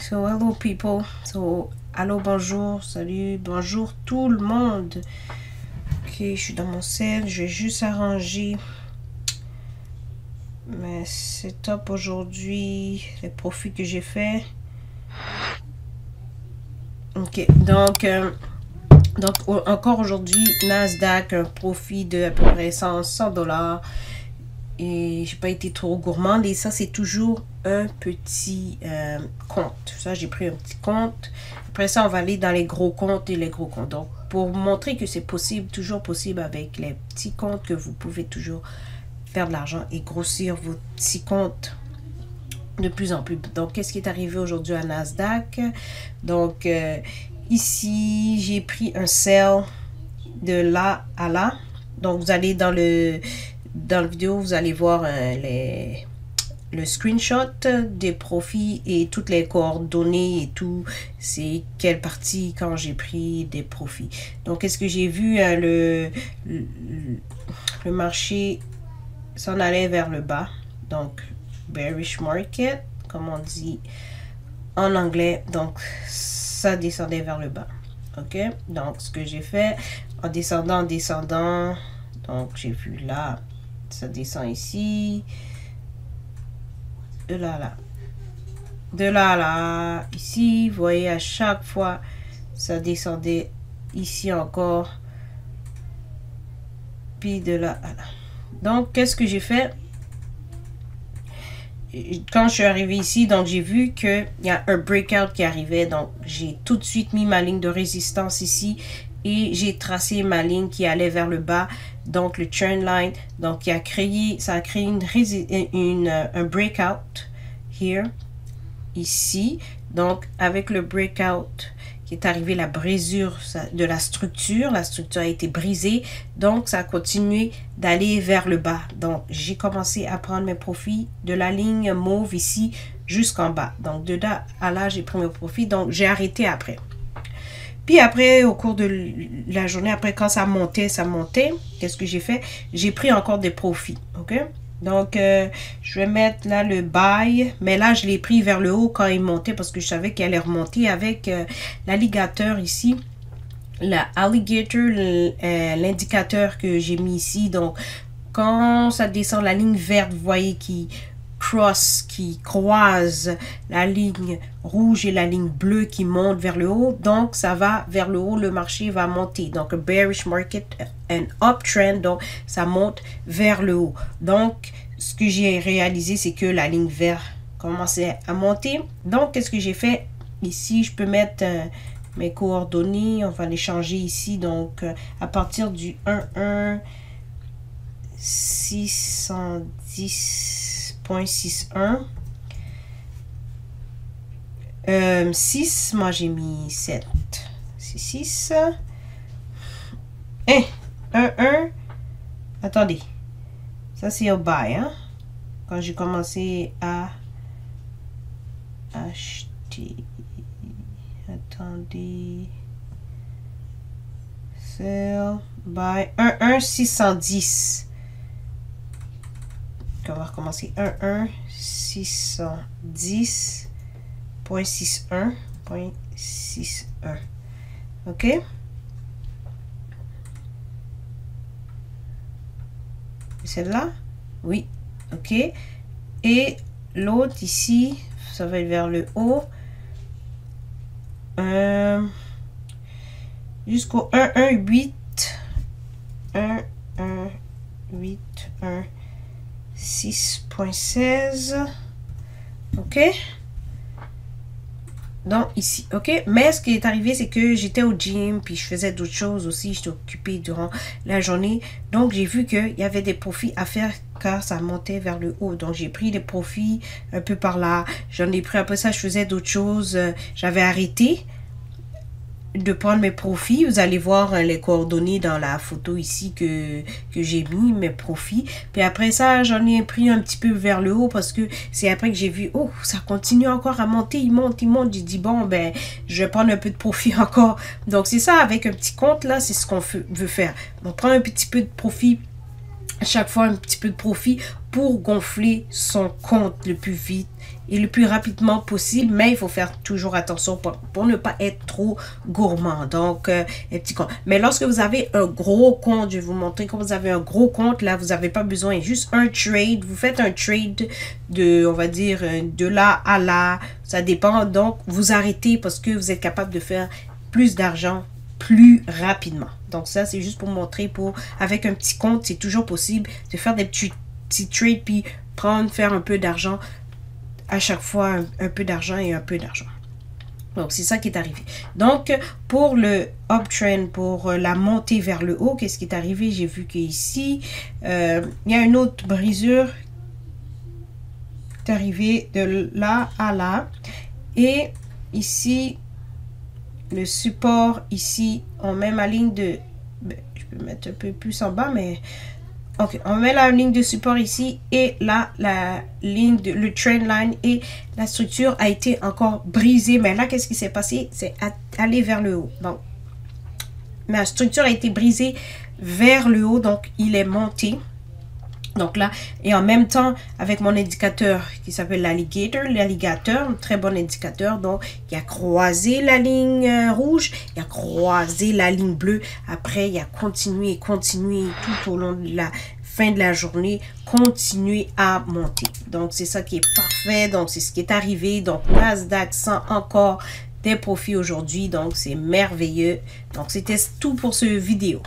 So hello people. So allô, bonjour, salut, bonjour tout le monde. Ok, je suis dans mon sel, je vais juste arranger mes setup aujourd'hui, les profits que j'ai fait. Ok, donc encore aujourd'hui, Nasdaq, un profit de à peu près 100 $. Et j'ai pas été trop gourmande. Et ça, c'est toujours un petit compte. Ça, j'ai pris un petit compte. Après ça, on va aller dans les gros comptes et les gros comptes. Donc, pour montrer que c'est possible, toujours possible avec les petits comptes, que vous pouvez toujours faire de l'argent et grossir vos petits comptes de plus en plus. Donc, qu'est-ce qui est arrivé aujourd'hui à Nasdaq? Donc, ici, j'ai pris un sell de là à là. Donc, vous allez dans la vidéo, vous allez voir le screenshot des profits et toutes les coordonnées et tout. C'est quelle partie quand j'ai pris des profits. Donc, est-ce que j'ai vu le marché s'en allait vers le bas. Donc, bearish market, comme on dit en anglais. Donc, ça descendait vers le bas. OK? Donc, ce que j'ai fait, en descendant, donc j'ai vu là, ça descend ici, de là à là, de là à là, ici, vous voyez, à chaque fois, ça descendait ici encore, puis de là à là. Donc, qu'est-ce que j'ai fait? Quand je suis arrivé ici, donc j'ai vu qu'il y a un breakout qui arrivait, donc j'ai tout de suite mis ma ligne de résistance ici, et j'ai tracé ma ligne qui allait vers le bas, donc le trend line. Donc ça a créé un breakout here, ici. Donc avec le breakout qui est arrivé, la brisure de la structure a été brisée, donc ça a continué d'aller vers le bas. Donc j'ai commencé à prendre mes profits de la ligne mauve ici jusqu'en bas. Donc de là à là, j'ai pris mes profits, donc j'ai arrêté après. Puis après, au cours de la journée, après quand ça montait, qu'est-ce que j'ai fait? J'ai pris encore des profits, ok? Donc, je vais mettre là le buy, mais là, je l'ai pris vers le haut quand il montait parce que je savais qu'il allait remonter avec l'alligator ici. L'alligator, l'indicateur que j'ai mis ici. Donc, quand ça descend la ligne verte, vous voyez qui croise la ligne rouge et la ligne bleue qui monte vers le haut. Donc, ça va vers le haut, le marché va monter. Donc, a bearish market, an uptrend, donc ça monte vers le haut. Donc, ce que j'ai réalisé, c'est que la ligne verte commençait à monter. Donc, qu'est-ce que j'ai fait? Ici, je peux mettre mes coordonnées. On va les changer ici. Donc, à partir du 1.1.610.61. 6, moi j'ai mis 7. C'est 6. 1. Attendez. Ça c'est au buy, hein? Quand j'ai commencé à acheter. Attendez. Sell, buy. 1.610. On va recommencer. 1.610.61.61. OK? Celle-là? Oui. OK. Et l'autre ici, ça va être vers le haut. Jusqu'au 1.1.8. 6.16. OK? Donc ici, OK? Mais ce qui est arrivé, c'est que j'étais au gym, puis je faisais d'autres choses aussi. J'étais occupée durant la journée. Donc, j'ai vu qu'il y avait des profits à faire car ça montait vers le haut. Donc, j'ai pris des profits un peu par là. J'en ai pris après ça, je faisais d'autres choses. J'avais arrêté de prendre mes profits. Vous allez voir les coordonnées dans la photo ici que j'ai mis, mes profits. Puis après ça, j'en ai pris un petit peu vers le haut parce que c'est après que j'ai vu, oh, ça continue encore à monter, il monte. J'ai dit, bon, ben, je vais prendre un peu de profit encore. Donc, c'est ça, avec un petit compte, là, c'est ce qu'on veut faire. On prend un petit peu de profit à chaque fois un petit peu de profit pour gonfler son compte le plus vite et le plus rapidement possible, mais il faut faire toujours attention pour ne pas être trop gourmand. Donc, un petit compte. Mais lorsque vous avez un gros compte, je vais vous montrer quand vous avez un gros compte, là, vous n'avez pas besoin, juste un trade. Vous faites un trade de, on va dire, de là à là, ça dépend. Donc, vous arrêtez parce que vous êtes capable de faire plus d'argent plus rapidement. Donc, ça, c'est juste pour montrer, avec un petit compte, c'est toujours possible de faire des petits trades, puis faire un peu d'argent à chaque fois, un peu d'argent et un peu d'argent. Donc, c'est ça qui est arrivé. Donc, pour le uptrend, pour la montée vers le haut, qu'est-ce qui est arrivé? J'ai vu qu'ici, il y a une autre brisure qui est arrivée de là à là. Et ici, le support, ici, on met ma ligne de... Je peux mettre un peu plus en bas, mais... Ok, on met la ligne de support ici et là, la ligne de le trend line et la structure a été encore brisée. Mais là, qu'est-ce qui s'est passé? C'est aller vers le haut. Donc, ma structure a été brisée vers le haut, donc il est monté. Donc là, et en même temps, avec mon indicateur qui s'appelle l'alligator, un très bon indicateur. Donc, il a croisé la ligne rouge, il a croisé la ligne bleue. Après, il a continué tout au long de la fin de la journée, continué à monter. Donc, c'est ça qui est parfait. Donc, c'est ce qui est arrivé. Donc, Nasdaq sent encore des profits aujourd'hui. Donc, c'est merveilleux. Donc, c'était tout pour cette vidéo.